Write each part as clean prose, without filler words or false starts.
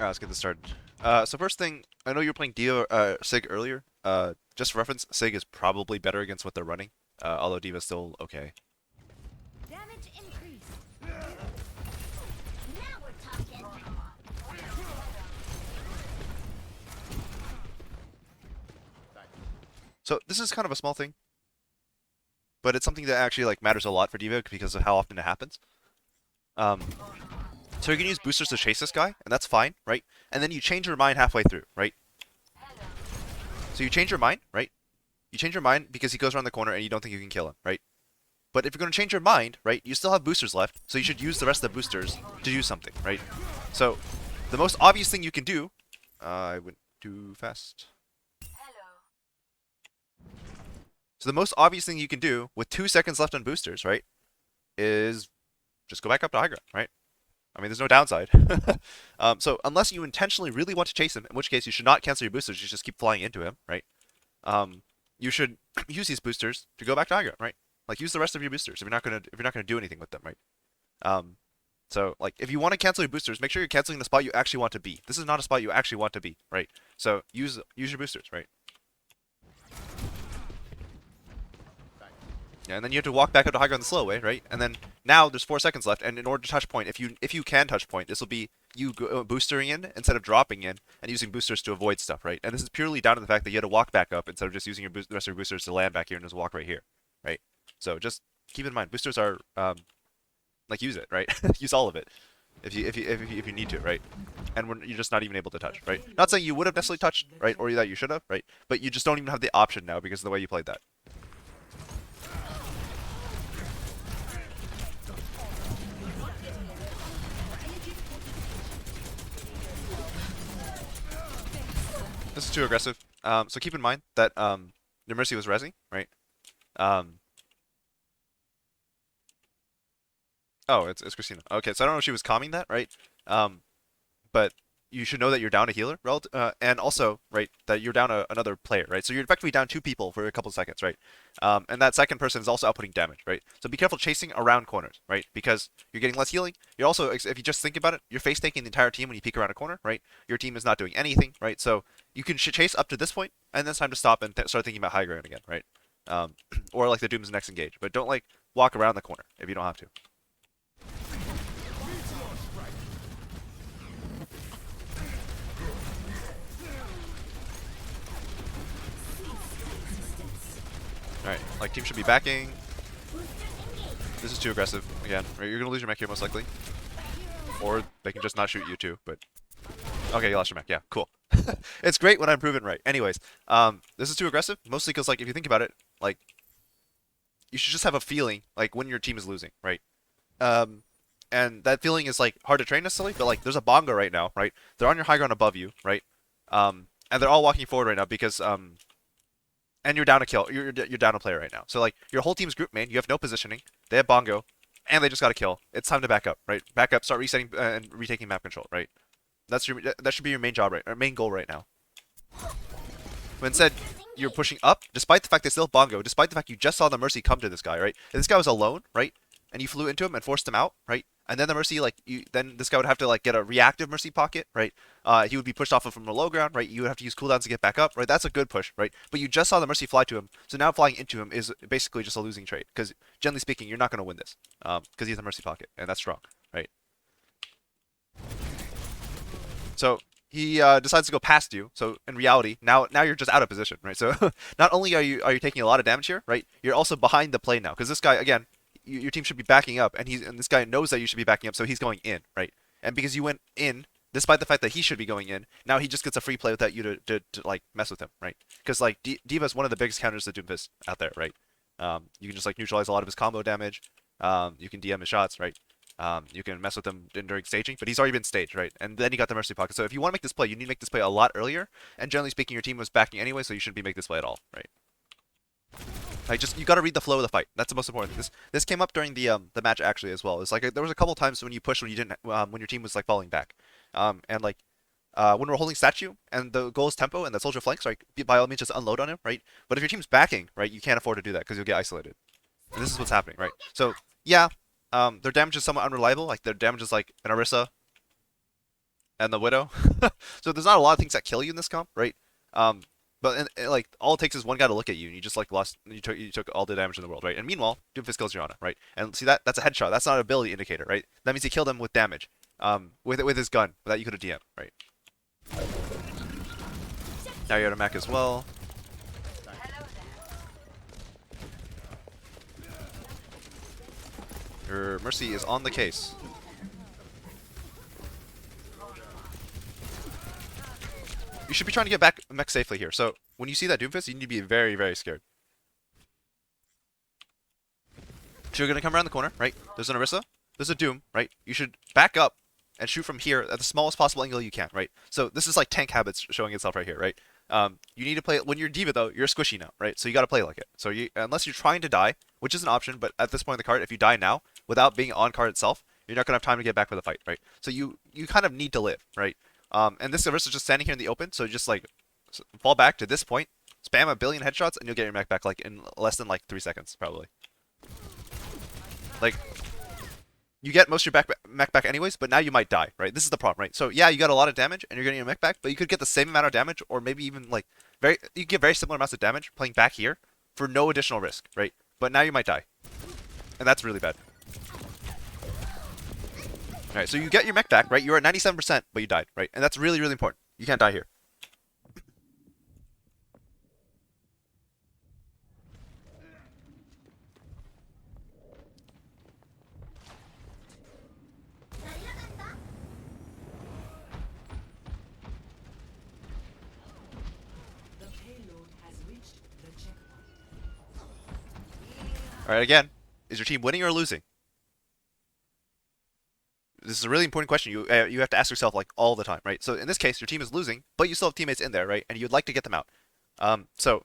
Alright, let's get this started. So first thing, I know you were playing Sig earlier. Just for reference, Sig is probably better against what they're running, although Diva's still okay. Damage increase. Now we're talking. So this is kind of a small thing, but it's something that actually like matters a lot for Diva because of how often it happens. Um, so you can use boosters to chase this guy, and that's fine, right? And then you change your mind halfway through, right? So you change your mind, right? You change your mind because he goes around the corner and you don't think you can kill him, right? But if you're going to change your mind, right, you still have boosters left, so you should use the rest of the boosters to do something, right? So the most obvious thing you can do, I went too fast. So the most obvious thing you can do with 2 seconds left on boosters, right, is just go back up to high ground, right? I mean, there's no downside. So unless you intentionally really want to chase him, in which case you should not cancel your boosters, you just keep flying into him, right? You should use these boosters to go back to high ground, right? Like use the rest of your boosters if you're not gonna do anything with them, right? So like if you want to cancel your boosters, make sure you're canceling the spot you actually want to be. This is not a spot you actually want to be, right? So use your boosters, right? Yeah, and then you have to walk back up to high ground the slow way, right? And then now there's 4 seconds left, and in order to touch point, if you can touch point, this will be you boostering in instead of dropping in and using boosters to avoid stuff, right? And this is purely down to the fact that you had to walk back up instead of just using the rest of your boosters to land back here and just walk right here, right? So just keep in mind, boosters are like use it, right? Use all of it if you need to, right? And you're just not even able to touch, right? Not saying you would have necessarily touched, right, or that you should have, right? But you just don't even have the option now because of the way you played that. This is too aggressive. So keep in mind that your Mercy was resing, right? Um, oh, it's Christina. Okay, so I don't know if she was calming that, right? Um, but you should know that you're down a healer, and also, right, that you're down another player, right? So you're effectively down 2 people for a couple of seconds, right? And that second person is also outputting damage, right? So be careful chasing around corners, right? Because you're getting less healing. You're also, if you just think about it, you're face taking the entire team when you peek around a corner, right? Your team is not doing anything, right? So you can chase up to this point, and then it's time to stop and start thinking about high ground again, right? Or like the Doom's next engage, but don't like walk around the corner if you don't have to. Alright, like team should be backing. This is too aggressive again. Right, you're gonna lose your mech here most likely. Or they can just not shoot you too, but okay, you lost your mech, yeah, cool. It's great when I'm proven right. Anyways, this is too aggressive, mostly because like if you think about it, like you should just have a feeling like when your team is losing, right? Um and that feeling is like hard to train necessarily, but like there's a bongo right now, right? They're on your high ground above you, right? And they're all walking forward right now because and you're down a kill. You're down a player right now. So like your whole team's group main. You have no positioning. They have bongo, and they just got a kill. It's time to back up, right? Back up, start resetting and retaking map control, right? That should be your main job, right? Or main goal right now. But instead, you're pushing up, despite the fact they still have bongo, despite the fact you just saw the Mercy come to this guy, right? If this guy was alone, right? And you flew into him and forced him out, right? And then the Mercy, like, then this guy would have to, like, get a reactive Mercy pocket, right? He would be pushed off of from the low ground, right? You would have to use cooldowns to get back up, right? That's a good push, right? But you just saw the Mercy fly to him, so now flying into him is basically just a losing trade. Because, generally speaking, you're not going to win this. Because he has a Mercy pocket, and that's strong, right? So he decides to go past you. So in reality, now you're just out of position, right? So not only are you taking a lot of damage here, right? You're also behind the play now because this guy again, your team should be backing up, and this guy knows that you should be backing up, so he's going in, right? And because you went in, despite the fact that he should be going in, now he just gets a free play without you to like mess with him, right? Because like Diva is one of the biggest counters to Doomfist out there, right? You can just like neutralize a lot of his combo damage. You can DM his shots, right? You can mess with him during staging, but he's already been staged, right? And then you got the Mercy pocket. So if you want to make this play, you need to make this play a lot earlier. And generally speaking, your team was backing anyway, so you shouldn't be making this play at all, right? Like just you got to read the flow of the fight. That's the most important thing. This came up during the match actually as well. It's like there was a couple times when you pushed when you didn't when your team was like falling back, and like when we're holding statue and the goal is tempo and the soldier flanks, right? By all means, just unload on him, right? But if your team's backing, right, you can't afford to do that because you'll get isolated. And this is what's happening, right? So yeah, their damage is somewhat unreliable. Like their damage is like an Orisa and the Widow. So there's not a lot of things that kill you in this comp, right? But like all it takes is one guy to look at you, and you just like lost. You took all the damage in the world, right? And meanwhile, Doomfist kills Yana, right? And see that's a headshot. That's not an ability indicator, right? That means he killed him with damage, with his gun that you could have DM, right? Now you're at a mech as well. Your Mercy is on the case. You should be trying to get back mech safely here. So when you see that Doomfist, you need to be very, very scared. So you're gonna come around the corner, right? There's an Orisa, there's a Doom, right? You should back up and shoot from here at the smallest possible angle you can, right? So this is like tank habits showing itself right here, right? You need to play when you're D.Va though. You're squishy now, right? So you got to play like it. So unless you're trying to die, which is an option, but at this point in the card, if you die now without being on card itself, you're not gonna have time to get back for the fight, right? So you kind of need to live, right? And this Orisa is just standing here in the open, so just like fall back to this point, spam a billion headshots, and you'll get your mech back like in less than like 3 seconds, probably. Like, you get most of your mech back anyways, but now you might die, right? This is the problem, right? So yeah, you got a lot of damage, and you're getting your mech back, but you could get the same amount of damage, or maybe even like you get very similar amounts of damage playing back here for no additional risk, right? But now you might die, and that's really bad. All right, so you get your mech back, right? You're at 97%, but you died, right? And that's really, really important. You can't die here. All right, again, is your team winning or losing? This is a really important question. You have to ask yourself like all the time, right? So in this case, your team is losing, but you still have teammates in there, right? And you'd like to get them out. So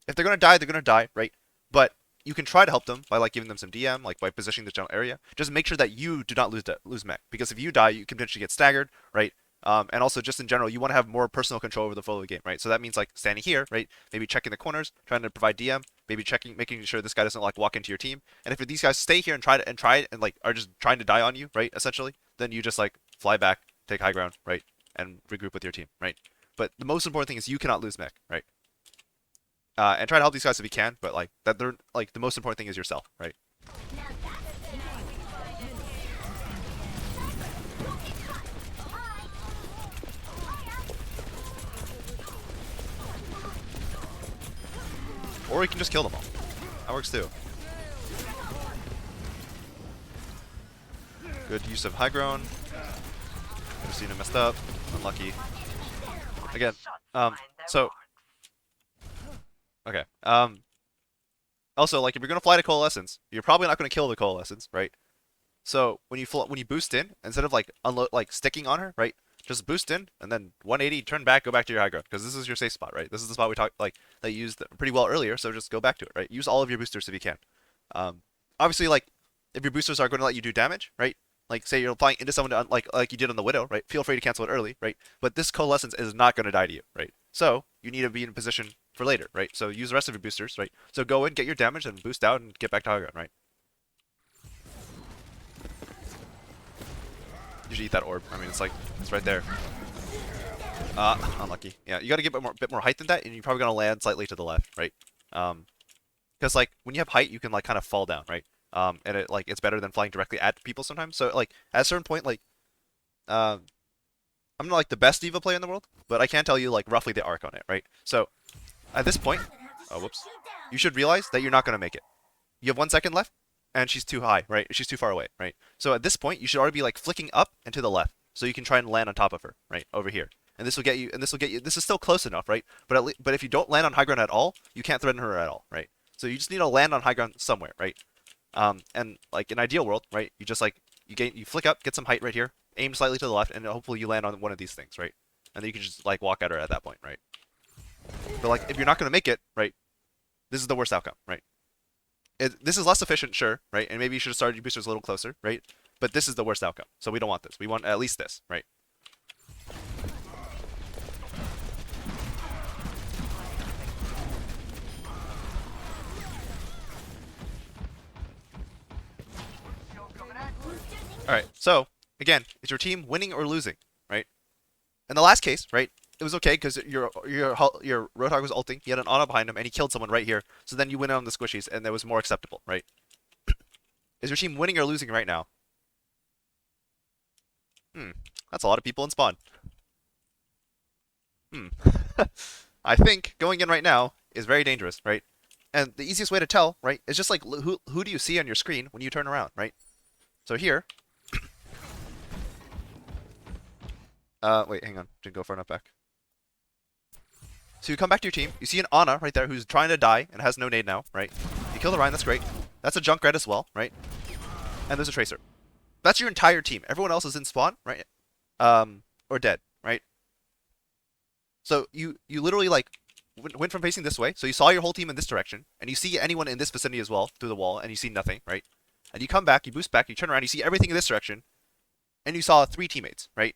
if they're gonna die, they're gonna die, right? But you can try to help them by like giving them some DM, like by positioning the general area. Just make sure that you do not lose mech, because if you die, you can potentially get staggered, right? And also just in general, you want to have more personal control over the flow of the game, right? So that means like standing here, right? Maybe checking the corners, trying to provide DM, maybe making sure this guy doesn't like walk into your team. And if these guys stay here and try and like are just trying to die on you, right? Essentially, then you just like fly back, take high ground, right? And regroup with your team, right? But the most important thing is you cannot lose mech, right? And try to help these guys if you can, but like that they're like the most important thing is yourself, right? Or you can just kill them all. That works too. Good use of high ground. Christina messed up. Unlucky. Again. So. Okay. Also, like if you're gonna fly to Coalescence, you're probably not gonna kill the Coalescence, right? So when you boost in, instead of like sticking on her, right? Just boost in and then 180, turn back, go back to your high ground, because this is your safe spot, right? This is the spot we talked that you used pretty well earlier, so just go back to it, right? Use all of your boosters if you can. Obviously, like if your boosters are going to let you do damage, right? Like say you're flying into someone to, like you did on the Widow, right? Feel free to cancel it early, right? But this Coalescence is not going to die to you, right? So you need to be in position for later, right? So use the rest of your boosters, right? So go in, get your damage, and boost out and get back to high ground, right? You should eat that orb. I mean, it's right there. Unlucky. Yeah, you got to get a bit more height than that, and you're probably gonna land slightly to the left, right? Because like when you have height, you can like kind of fall down, right? And it's better than flying directly at people sometimes. So like at a certain point, like, I'm not like the best D.Va player in the world, but I can tell you like roughly the arc on it, right? So at this point, oh whoops, you should realize that you're not gonna make it. You have 1 second left, and she's too high, right? She's too far away, right? So at this point, you should already be like flicking up and to the left, so you can try and land on top of her, right? Over here. And this will get you, this is still close enough, right? But if you don't land on high ground at all, you can't threaten her at all, right? So you just need to land on high ground somewhere, right? And like in ideal world, right? You just like, you flick up, get some height right here, aim slightly to the left, and hopefully you land on one of these things, right? And then you can just like walk at her at that point, right? But like, if you're not going to make it, right? This is the worst outcome, right? This is less efficient, sure, right? And maybe you should have started your boosters a little closer, right? But this is the worst outcome. So we don't want this. We want at least this, right? All right. So again, is your team winning or losing, right? In the last case, right, it was okay because your Roadhog was ulting. He had an Ana behind him, and he killed someone right here. So then you went on the squishies, and that was more acceptable, right? Is your team winning or losing right now? That's a lot of people in spawn. I think going in right now is very dangerous, right? And the easiest way to tell, right, is just like who do you see on your screen when you turn around, right? So here, wait, hang on, didn't go far enough back. So you come back to your team, you see an Ana right there who's trying to die and has no nade now, right? You kill the Ryan, that's great. That's a Junkrat as well, right? And there's a Tracer. That's your entire team. Everyone else is in spawn, right? Or dead, right? So you literally like went from facing this way, so you saw your whole team in this direction, and you see anyone in this vicinity as well through the wall, and you see nothing, right? And you come back, you boost back, you turn around, you see everything in this direction, and you saw 3 teammates, right?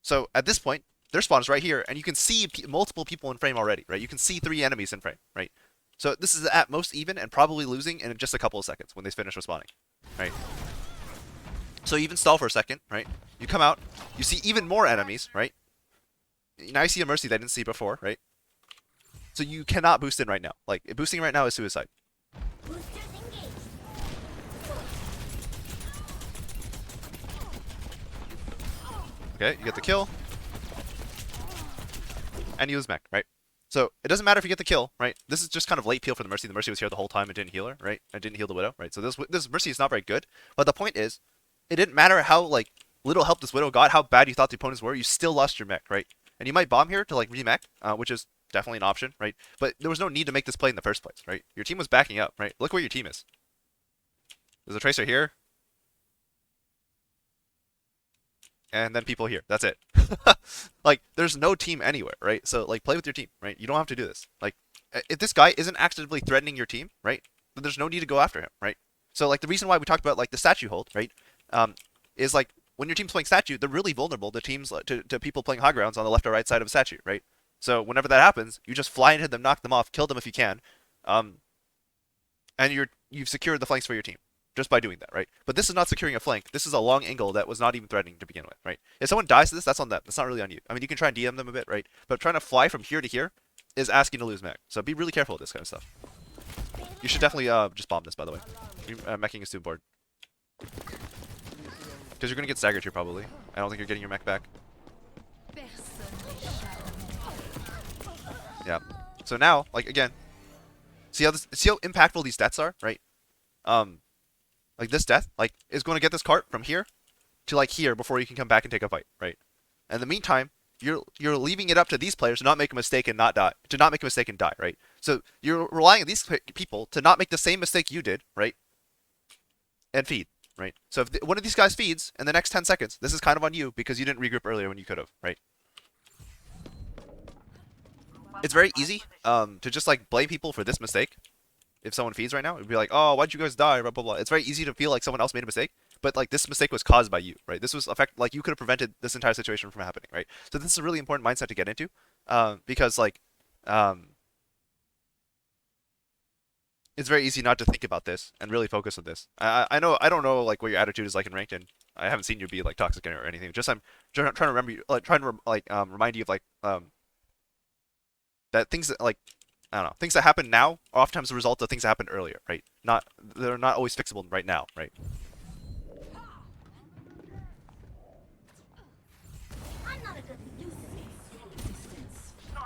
So at this point, their spawn is right here, and you can see multiple people in frame already, right? You can see 3 enemies in frame, right? So this is at most even and probably losing in just a couple of seconds when they finish respawning, right? So you even stall for a second, right? You come out, you see even more enemies, right? Now you see a Mercy that I didn't see before, right? So you cannot boost in right now. Like, boosting right now is suicide. Boosters engaged. Okay, you get the kill. And you lose mech, right? So it doesn't matter if you get the kill, right? This is just kind of late peel for the Mercy. The Mercy was here the whole time and didn't heal her, right? And didn't heal the Widow, right? So this Mercy is not very good. But the point is, it didn't matter how like little help this Widow got, how bad you thought the opponents were, you still lost your mech, right? And you might bomb here to like remech, which is definitely an option, right? But there was no need to make this play in the first place, right? Your team was backing up, right? Look where your team is. There's a Tracer here. And then people here. That's it. Like, there's no team anywhere, right? So, like, play with your team, right? You don't have to do this. Like, if this guy isn't actively threatening your team, right, then there's no need to go after him, right? So, like, the reason why we talked about, like, the statue hold, right, is, like, when your team's playing statue, they're really vulnerable to teams, to people playing high grounds on the left or right side of a statue, right? So, whenever that happens, you just fly into them, knock them off, kill them if you can, and you've secured the flanks for your team just by doing that, right? But this is not securing a flank. This is a long angle that was not even threatening to begin with, right? If someone dies to this, that's on them. That's not really on you. I mean, you can try and DM them a bit, right? But trying to fly from here to here is asking to lose mech. So be really careful with this kind of stuff. You should definitely just bomb this, by the way. Meching is too bored. Because you're going to get staggered here, probably. I don't think you're getting your mech back. Yeah. So now, like, again, see how impactful these deaths are, right? Like this death, like, is going to get this cart from here to like here before you can come back and take a fight, right? And in the meantime, you're leaving it up to these players to not make a mistake and not die, to not make a mistake and die, right? So you're relying on these people to not make the same mistake you did, right? And feed, right? So if one of these guys feeds in the next 10 seconds, this is kind of on you because you didn't regroup earlier when you could have, right? It's very easy to just like blame people for this mistake. If someone feeds right now, it'd be like, oh, why'd you guys die? Blah, blah, blah. It's very easy to feel like someone else made a mistake, but like this mistake was caused by you, right? This was like you could have prevented this entire situation from happening, right? So this is a really important mindset to get into, because like, it's very easy not to think about this and really focus on this. I know I don't know like what your attitude is like in ranked, and I haven't seen you be like toxic or anything. Just I'm trying to remember you, like trying to remind you of like that things that like. I don't know. Things that happen now are oftentimes the result of things that happened earlier, right? They're not always fixable right now, right?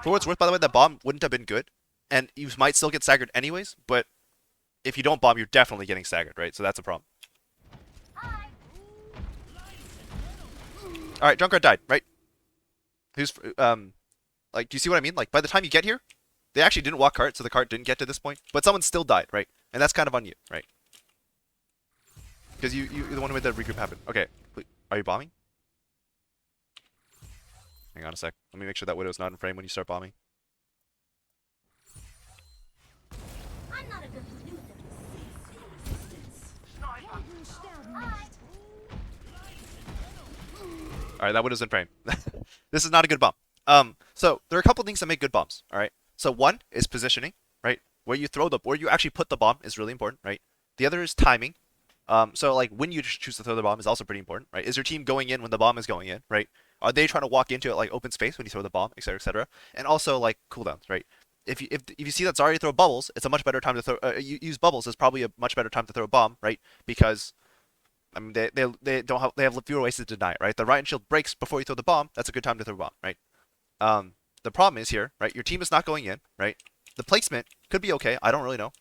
For what it's worth, by the way, that bomb wouldn't have been good, and you might still get staggered anyways. But if you don't bomb, you're definitely getting staggered, right? So that's a problem. All right, Junkrat died, right? Who's like, do you see what I mean? Like, by the time you get here. They actually didn't walk cart, so the cart didn't get to this point. But someone still died, right? And that's kind of on you, right? Because you're the one who made the regroup happen. Okay, are you bombing? Hang on a sec. Let me make sure that Widow's not in frame when you start bombing. Alright, that Widow's in frame. This is not a good bomb. So there are a couple things that make good bombs, alright? So one is positioning, right? Where you actually put the bomb is really important, right? The other is timing. So like when you choose to throw the bomb is also pretty important, right? Is your team going in when the bomb is going in, right? Are they trying to walk into it like open space when you throw the bomb, etc., etc.? And also like cooldowns, right? If you see that Zarya throw bubbles, it's a much better time to throw. Use bubbles is probably a much better time to throw a bomb, right? Because I mean they have fewer ways to deny it, right? The Ryan shield breaks before you throw the bomb. That's a good time to throw a bomb, right? The problem is here, right? Your team is not going in, right? The placement could be okay. I don't really know.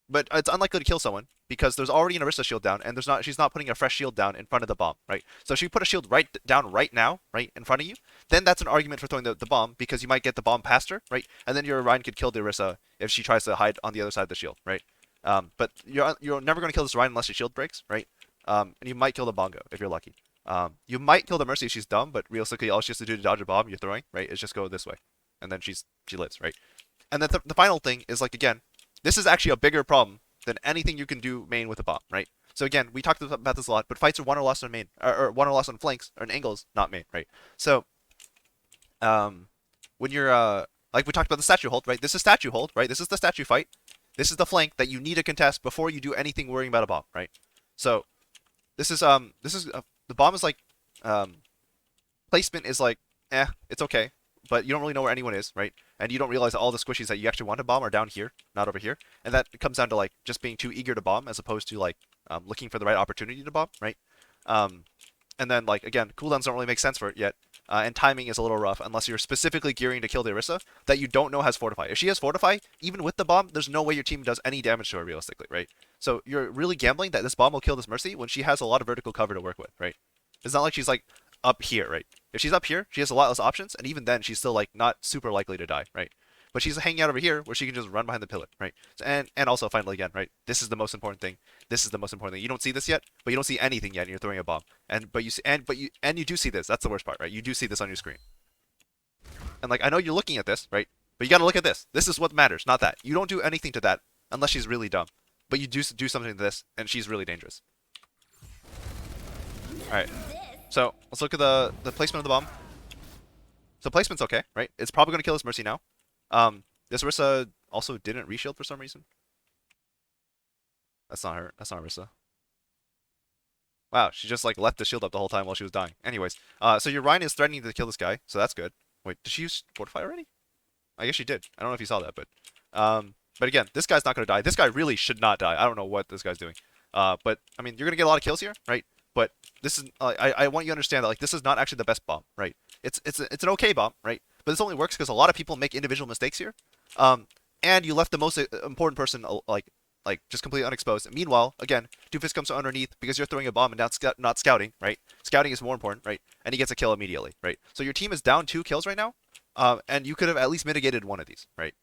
But it's unlikely to kill someone because there's already an Orisa shield down, and she's not putting a fresh shield down in front of the bomb, right? So if she put a shield down right now, right in front of you, then that's an argument for throwing the bomb because you might get the bomb past her, right? And then your Ryan could kill the Orisa if she tries to hide on the other side of the shield, right? But you're never going to kill this Ryan unless your shield breaks, right? And you might kill the Bongo if you're lucky. You might kill the Mercy if she's dumb, but realistically, all she has to do to dodge a bomb you're throwing, right, is just go this way, and then she lives, right? And then the final thing is like again, this is actually a bigger problem than anything you can do main with a bomb, right? So again, we talked about this a lot, but fights are won or lost on main, or won or lost on flanks or on angles, not main, right? So, when you're like we talked about the statue hold, right? This is statue hold, right? This is the statue fight. This is the flank that you need to contest before you do anything worrying about a bomb, right? So, this is the bomb is like placement is like it's okay, but you don't really know where anyone is, right? And you don't realize that all the squishies that you actually want to bomb are down here, not over here. And that comes down to like just being too eager to bomb as opposed to like looking for the right opportunity to bomb, right? And then like again, cooldowns don't really make sense for it yet. And timing is a little rough unless you're specifically gearing to kill the Orisa that you don't know has Fortify. If she has Fortify, even with the bomb, there's no way your team does any damage to her realistically, right? So you're really gambling that this bomb will kill this Mercy when she has a lot of vertical cover to work with, right? It's not like she's like up here, right? If she's up here, she has a lot less options, and even then, she's still like not super likely to die, right? But she's hanging out over here where she can just run behind the pillar, right? And also finally again, right? This is the most important thing. This is the most important thing. You don't see this yet, but you don't see anything yet, and you're throwing a bomb. But you do see this. That's the worst part, right? You do see this on your screen. And like I know you're looking at this, right? But you gotta look at this. This is what matters, not that. You don't do anything to that unless she's really dumb. But you do something to this, and she's really dangerous. All right. So let's look at the placement of the bomb. So placement's okay, right? It's probably gonna kill this Mercy now. This Orisa also didn't reshield for some reason. That's not her. That's not Orisa. Wow, she just like left the shield up the whole time while she was dying. Anyways, so your Ryan is threatening to kill this guy, so that's good. Wait, did she use Fortify already? I guess she did. I don't know if you saw that, but again, this guy's not gonna die. This guy really should not die. I don't know what this guy's doing. But I mean, you're gonna get a lot of kills here, right? But this is I want you to understand that like this is not actually the best bomb, right? It's an okay bomb, right? But this only works because a lot of people make individual mistakes here, and you left the most important person like just completely unexposed. And meanwhile, again, Doofus comes from underneath because you're throwing a bomb and not scouting, right? Scouting is more important, right? And he gets a kill immediately, right? So your team is down 2 kills right now, and you could have at least mitigated one of these, right?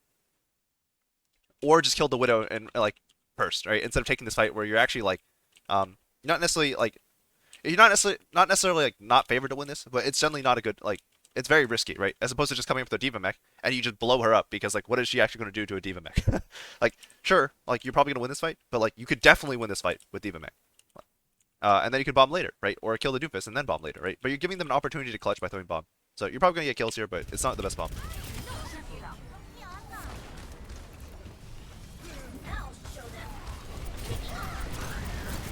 Or just killed the Widow and like first, right? Instead of taking this fight where you're actually like, not necessarily like. You're not necessarily like not favored to win this, but it's generally not a good like. It's very risky, right? As opposed to just coming up with a D.Va mech and you just blow her up because like, what is she actually going to do to a D.Va mech? Like, sure, like you're probably going to win this fight, but like you could definitely win this fight with D.Va mech. And then you could bomb later, right? Or kill the Doofus and then bomb later, right? But you're giving them an opportunity to clutch by throwing bomb. So you're probably going to get kills here, but it's not the best bomb.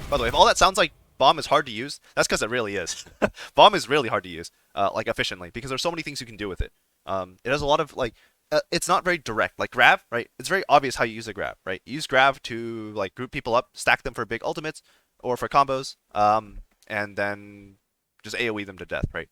By the way, if all that sounds like bomb is hard to use, that's because it really is. Bomb is really hard to use, like efficiently, because there's so many things you can do with it. It has a lot of like, it's not very direct. Like grab, right? It's very obvious how you use a grab, right? You use grab to like group people up, stack them for big ultimates or for combos, and then just AOE them to death, right?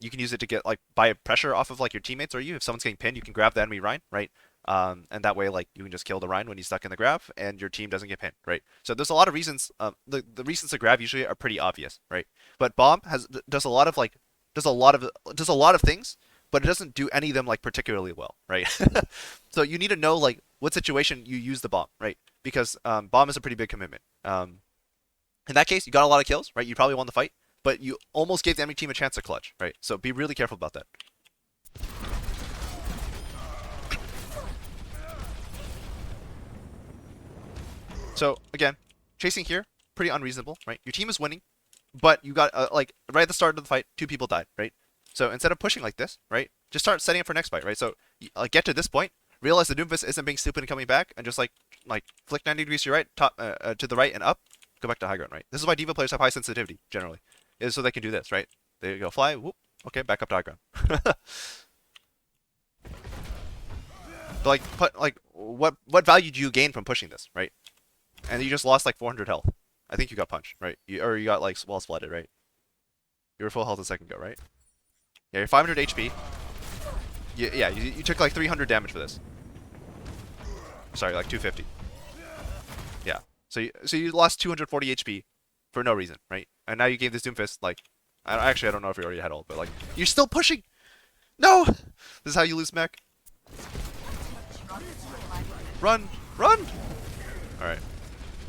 You can use it to get like buy pressure off of like your teammates or you. If someone's getting pinned, you can grab the enemy Rhine, right? And that way, like you can just kill the Rhine when he's stuck in the grab, and your team doesn't get pinned, right? So there's a lot of reasons. The reasons to grab usually are pretty obvious, right? But bomb does a lot of like does a lot of things, but it doesn't do any of them like particularly well, right? So you need to know like what situation you use the bomb, right? Because bomb is a pretty big commitment. In that case, you got a lot of kills, right? You probably won the fight, but you almost gave the enemy team a chance to clutch, right? So be really careful about that. So again, chasing here, pretty unreasonable, right? Your team is winning, but you got like right at the start of the fight, 2 people died, right? So instead of pushing like this, right, just start setting up for next fight, right? So get to this point, realize the Doomfist isn't being stupid and coming back, and just like flick 90 degrees to your right, top to the right and up, go back to high ground, right? This is why D.Va players have high sensitivity generally. is so they can do this, right? They go fly, whoop, okay, back up to high ground. But like, what value do you gain from pushing this, right? And you just lost like 400 health. I think you got punched, right? Or you got like well splatted, right? You were full health a second ago, right? Yeah, you're 500 HP. Yeah, you took like 300 damage for this. Sorry, like 250. Yeah. So you lost 240 HP for no reason, right? And now you gave this Doomfist like, actually I don't know if you already had ult, but like you're still pushing. No, this is how you lose mech. Run, run. All right.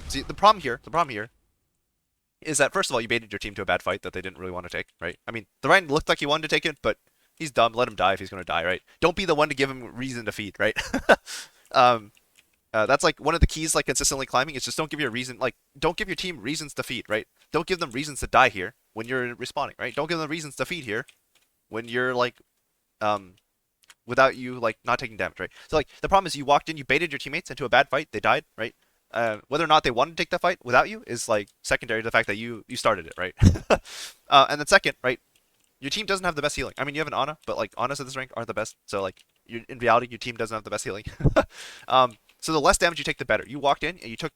See the problem here is that first of all you baited your team to a bad fight that they didn't really want to take, right? I mean the Ryan looked like he wanted to take it, but he's dumb. Let him die if he's gonna die, right? Don't be the one to give him reason to feed, right? um, that's like one of the keys, like consistently climbing, is just don't give your reason, like don't give your team reasons to feed, right? Don't give them reasons to die here when you're respawning, right? Don't give them reasons to feed here when you're like, without you like not taking damage, right? So like the problem is you walked in, you baited your teammates into a bad fight, they died, right? Whether or not they wanted to take that fight without you is like secondary to the fact that you started it, right? And then second, right? Your team doesn't have the best healing. I mean, you have an Ana, but like Anas at this rank aren't the best. So like, in reality, your team doesn't have the best healing. So the less damage you take, the better. You walked in and you took,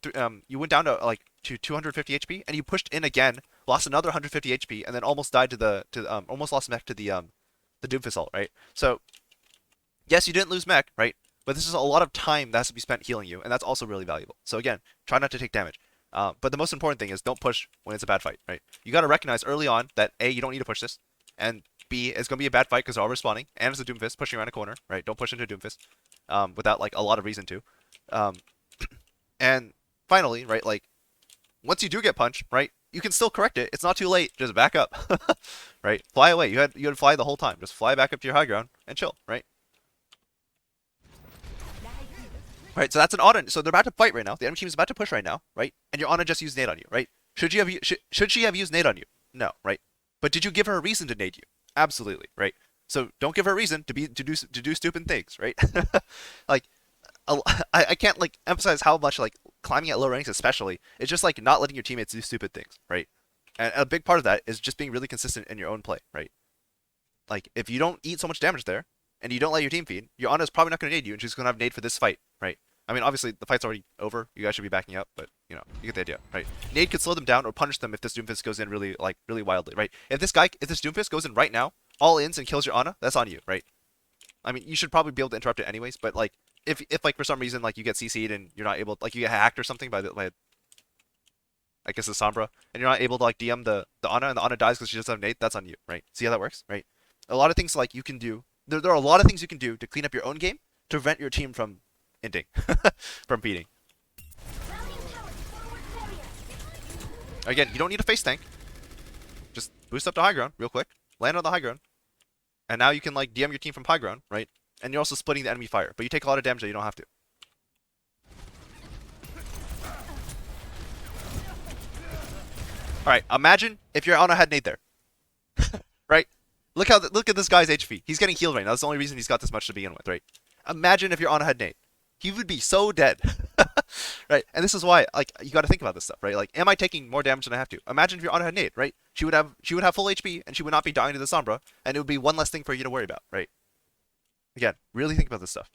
you went down to like to 250 HP, and you pushed in again, lost another 150 HP, and then almost died almost lost mech to the Doomfist ult, right? So yes, you didn't lose mech, right? But this is a lot of time that has to be spent healing you, and that's also really valuable. So again, try not to take damage. But the most important thing is don't push when it's a bad fight, right? You got to recognize early on that A, you don't need to push this, and B, it's going to be a bad fight because they're all respawning, and it's a Doomfist pushing around a corner, right? Don't push into a Doomfist without like a lot of reason to. Um, and finally, right, like once you do get punched, right, you can still correct it. It's not too late. Just back up, right? Fly away. You had to fly the whole time. Just fly back up to your high ground and chill, right? Right. So that's an Ana. So they're about to fight right now. The enemy team is about to push right now, right? And your Ana just used nade on you, right? Should she have used nade on you? No, right? But did you give her a reason to nade you? Absolutely, right? So don't give her a reason to do stupid things, right? Like I can't like emphasize how much like climbing at low ranks especially it's just like not letting your teammates do stupid things, right? And a big part of that is just being really consistent in your own play, right? Like if you don't eat so much damage there and you don't let your team feed, your Ana is probably not going to nade you and she's going to have nade for this fight, right? I mean, obviously the fight's already over. You guys should be backing up, but you know, you get the idea, right? Nade could slow them down or punish them if this Doomfist goes in really wildly, right? If this Doomfist goes in right now, all ins and kills your Ana, that's on you, right? I mean, you should probably be able to interrupt it anyways, but like if like for some reason like you get CC'd and you're not able, like you get hacked or something by I guess the Sombra, and you're not able to like DM the Ana and the Ana dies because she doesn't have nade, that's on you, right? See how that works, right? A lot of things like you can do. There are a lot of things you can do to clean up your own game to prevent your team from ending, from beating. Again, you don't need a face tank. Just boost up to high ground real quick, land on the high ground, and now you can like DM your team from high ground, right? And you're also splitting the enemy fire, but you take a lot of damage that you don't have to. All right, imagine if your Ana had nade there, right? Look at this guy's HP. He's getting healed right now. That's the only reason he's got this much to begin with, right? Imagine if your Ana had nade. He would be so dead. Right? And this is why like you got to think about this stuff, right? Like am I taking more damage than I have to? Imagine if your Ana had nade, right? She would have full HP and she would not be dying to the Sombra and it would be one less thing for you to worry about, right? Again, really think about this stuff.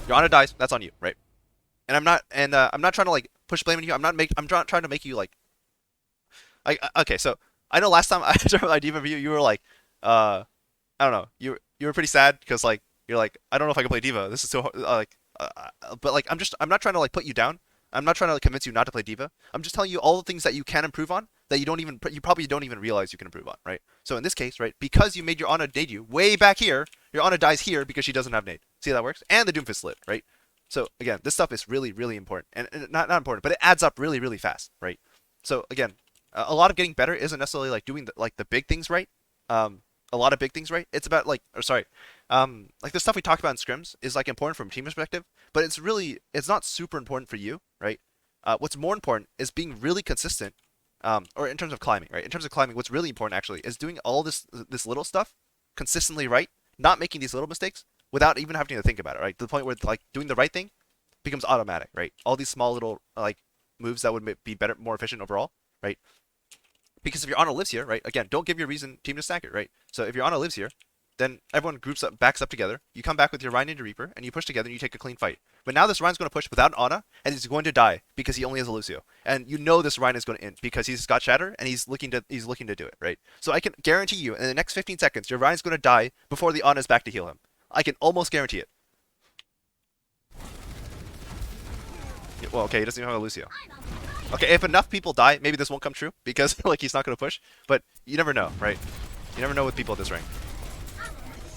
Your Ana dies, that's on you, right? And I'm not trying to like push blame on you. I'm trying to make you like okay, so I know last time I started my D.Va review, you were like, I don't know, you were pretty sad because like you're like, I don't know if I can play D.Va. This is so hard, but like I'm not trying to like put you down. I'm not trying to like convince you not to play D.Va. I'm just telling you all the things that you can improve on that you probably don't even realize you can improve on, right? So in this case, right, because you made your Ana nade you way back here, your Ana dies here because she doesn't have nade. See how that works? And the Doomfist lit, right? So again, this stuff is really important, and not important, but it adds up really fast, right? So again, a lot of getting better isn't necessarily like doing the big things right. A lot of big things right. It's about like, or sorry, like the stuff we talked about in scrims is like important from a team perspective, but it's not super important for you, right? What's more important is being really consistent, or in terms of climbing, right? In terms of climbing, what's really important actually is doing all this little stuff consistently right, not making these little mistakes without even having to think about it, right? To the point where like doing the right thing becomes automatic, right? All these small little like moves that would be better, more efficient overall, right? Because if your Ana lives here, right? Again, don't give your reason team to stack it, right? So if your Ana lives here, then everyone groups up, backs up together. You come back with your Rhine and your Reaper, and you push together, and you take a clean fight. But now this Rhine's going to push without an Ana, and he's going to die because he only has a Lucio. And you know this Rhine is going to end because he's got Shatter, and he's looking to do it, right? So I can guarantee you, in the next 15 seconds, your Rhine's going to die before the Ana is back to heal him. I can almost guarantee it. Yeah, well, okay, he doesn't even have a Lucio. Okay, if enough people die, maybe this won't come true because like he's not going to push. But you never know, right? You never know with people at this rank.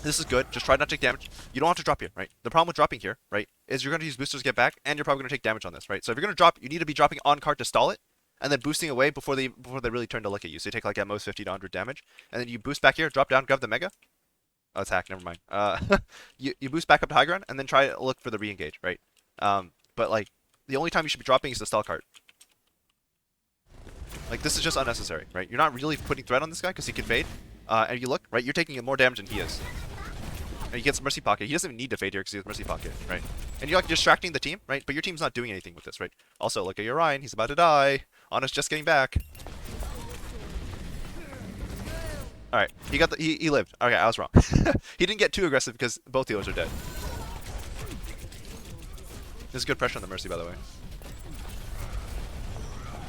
This is good. Just try not to take damage. You don't have to drop here, right? The problem with dropping here, right, is you're going to use boosters to get back, and you're probably going to take damage on this, right? So if you're going to drop, you need to be dropping on card to stall it, and then boosting away before they really turn to look at you. So you take like at most 50 to 100 damage, and then you boost back here, drop down, grab the mega. Oh, it's hack. Never mind. You boost back up to high ground, and then try to look for the re-engage, right? But like the only time you should be dropping is the stall card. Like this is just unnecessary, right? You're not really putting threat on this guy because he can fade. And you look, right? You're taking more damage than he is. And he gets Mercy Pocket. He doesn't even need to fade here because he has Mercy Pocket, right? And you're like distracting the team, right? But your team's not doing anything with this, right? Also, look at your Ryan. He's about to die. Ana's just getting back. All right, he lived. Okay, I was wrong. He didn't get too aggressive because both healers are dead. This is good pressure on the Mercy, by the way.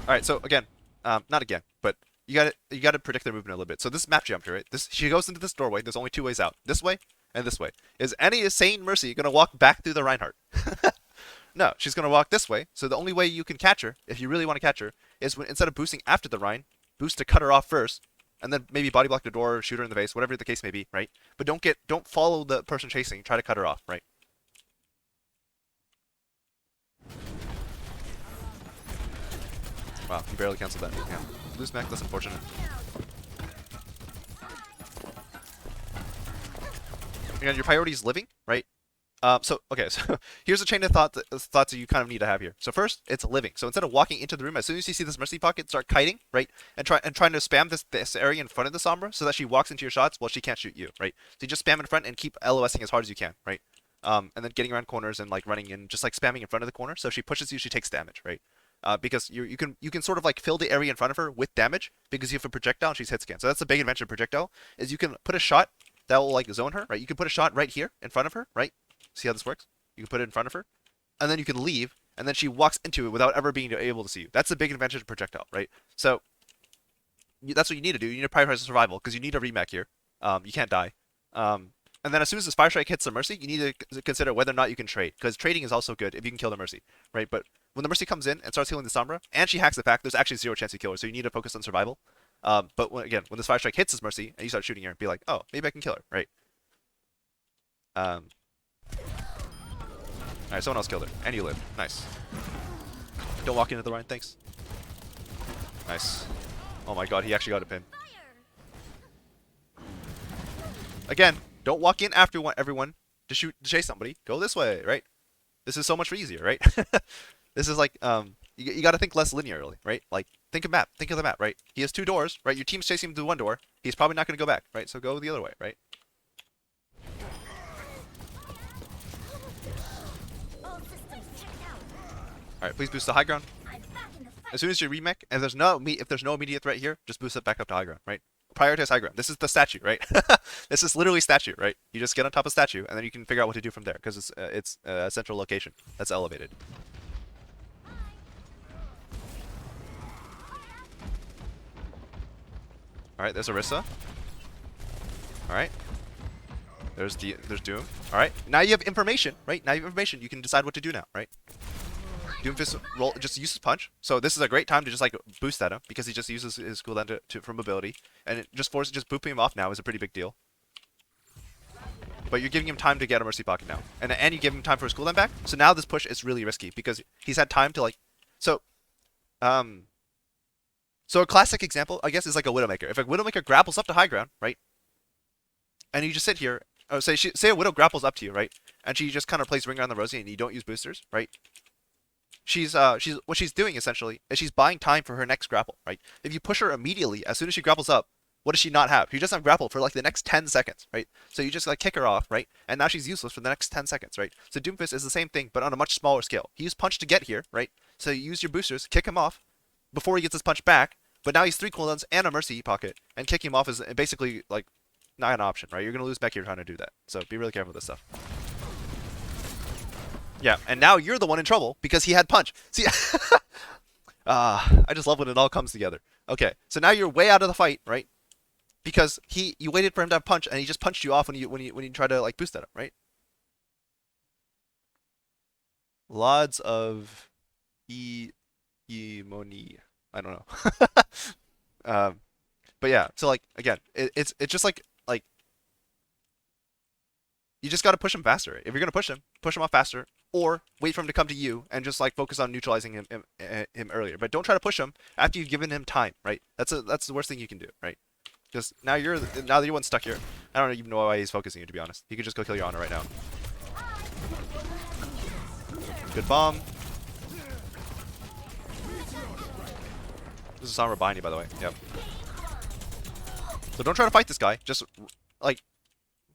All right, so again, not again, but you gotta predict their movement a little bit. So this is map geometry, right? She goes into this doorway. There's only two ways out: this way and this way. Is any sane Mercy gonna walk back through the Reinhardt? No, she's gonna walk this way. So the only way you can catch her, if you really want to catch her, is when instead of boosting after the Rhine, boost to cut her off first, and then maybe body block the door, shoot her in the face, whatever the case may be, right? But don't follow the person chasing. Try to cut her off, right? Wow, he barely canceled that. Yeah. Lose mech, that's unfortunate. Again, your priority is living, right? So here's a chain of thoughts that you kind of need to have here. So first, it's living. So instead of walking into the room, as soon as you see this Mercy Pocket, start kiting, right? And trying to spam this area in front of the Sombra so that she walks into your shots while she can't shoot you, right? So you just spam in front and keep LOSing as hard as you can, right? And then getting around corners and like running in, just like spamming in front of the corner. So if she pushes you, she takes damage, right? Because you can sort of like fill the area in front of her with damage because you have a projectile and she's hit scan. So that's the big advantage of projectile is you can put a shot that will like zone her, right? You can put a shot right here in front of her, right? See how this works? You can put it in front of her, and then you can leave, and then she walks into it without ever being able to see you. That's the big advantage of projectile, right? So that's what you need to do. You need to prioritize survival because you need a remake here. You can't die. And then as soon as this Fire Strike hits the Mercy, you need to consider whether or not you can trade because trading is also good if you can kill the Mercy, right? But when the Mercy comes in and starts healing the Sombra, and she hacks the pack, there's actually zero chance you kill her, so you need to focus on survival. But when this Fire Strike hits this Mercy, and you start shooting her, be like, oh, maybe I can kill her, right? Alright, someone else killed her. And you lived. Nice. Don't walk into the Rhine, thanks. Nice. Oh my god, he actually got a pin. Again, don't walk in after everyone to chase somebody. Go this way, right? This is so much easier, right? This is like, you gotta think less linearly, right? Like, think of the map, right? He has two doors, right? Your team's chasing him through one door. He's probably not gonna go back, right? So go the other way, right? Alright, please boost to high ground. As soon as you remake, and if there's no immediate threat here, just boost it back up to high ground, right? Prioritize high ground. This is the statue, right? This is literally statue, right? You just get on top of statue, and then you can figure out what to do from there, because it's a central location that's elevated. Alright, there's Orisa. Alright. There's Doom. Alright, now you have information, right? Now you have information, you can decide what to do now, right? Doomfist just uses punch, so this is a great time to just like boost at him because he just uses his cooldown for mobility, and it just booping him off now is a pretty big deal. But you're giving him time to get a Mercy Pocket now, and you give him time for his cooldown back. So now this push is really risky because he's had time to like, so a classic example I guess is like a Widowmaker. If a Widowmaker grapples up to high ground, right, and you just sit here, or say a Widow grapples up to you, right, and she just kind of plays Ring Around the Rosie and you don't use boosters, right? What she's doing essentially is she's buying time for her next grapple, right? If you push her immediately, as soon as she grapples up, what does she not have? She doesn't have grapple for like the next 10 seconds, right? So you just like kick her off, right? And now she's useless for the next 10 seconds, right? So Doomfist is the same thing, but on a much smaller scale. He used punch to get here, right? So you use your boosters, kick him off before he gets his punch back, But now he's 3 cooldowns and a mercy pocket, and kicking him off is basically like not an option, right? You're gonna lose mech here trying to do that. So be really careful with this stuff. Yeah, and now you're the one in trouble because he had punch. See, I just love when it all comes together. Okay, so now you're way out of the fight, right? Because you waited for him to have punch, and he just punched you off when you try to like boost at him, right? Lots of money. I don't know. But yeah, so like again, it's just like you just got to push him faster. If you're gonna push him off faster, or wait for him to come to you and just like focus on neutralizing him earlier. But don't try to push him after you've given him time, right? That's the worst thing you can do, right? Because now that you're one stuck here. I don't even know why he's focusing you, to be honest. He could just go kill your honor right now. Good bomb. This is Sombra behind you, by the way. Yep. So don't try to fight this guy. Just like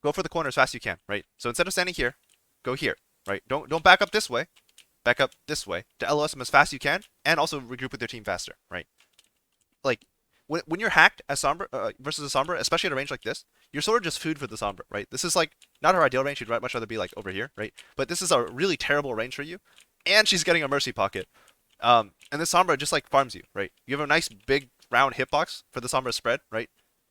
go for the corner as fast as you can, right? So instead of standing here, go here, right? Don't back up this way. Back up this way to LOS him as fast as you can, and also regroup with your team faster, right? Like when you're hacked as Sombra versus a Sombra, especially at a range like this, you're sort of just food for the Sombra, right? This is like not her ideal range. She'd much rather be like over here, right? But this is a really terrible range for you, and she's getting a mercy pocket. And this Sombra just like farms you, right? You have a nice big round hitbox for the Sombra spread, right?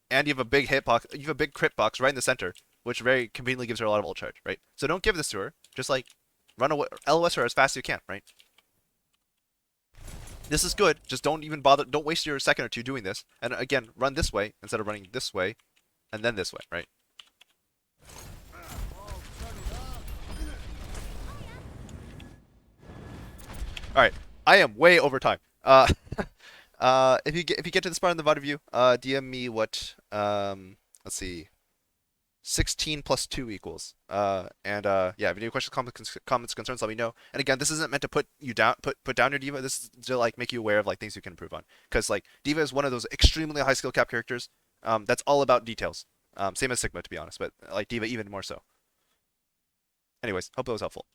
And you have a big hitbox, you have a big crit box right in the center, which very conveniently gives her a lot of ult charge, right? So don't give this to her. Just like run away, LOS her as fast as you can, right? This is good. Just don't even bother. Don't waste your second or two doing this. And again, run this way instead of running this way, and then this way, right? All right. I am way over time. If you get to this part in the VOD review, DM me what let's see, 16 plus 2 equals. And yeah, if you have any questions, comments, concerns, let me know. And again, this isn't meant to put you down, put down your diva. This is to like make you aware of like things you can improve on. Because like diva is one of those extremely high skill cap characters. That's all about details. Same as Sigma, to be honest, but like diva even more so. Anyways, hope it was helpful.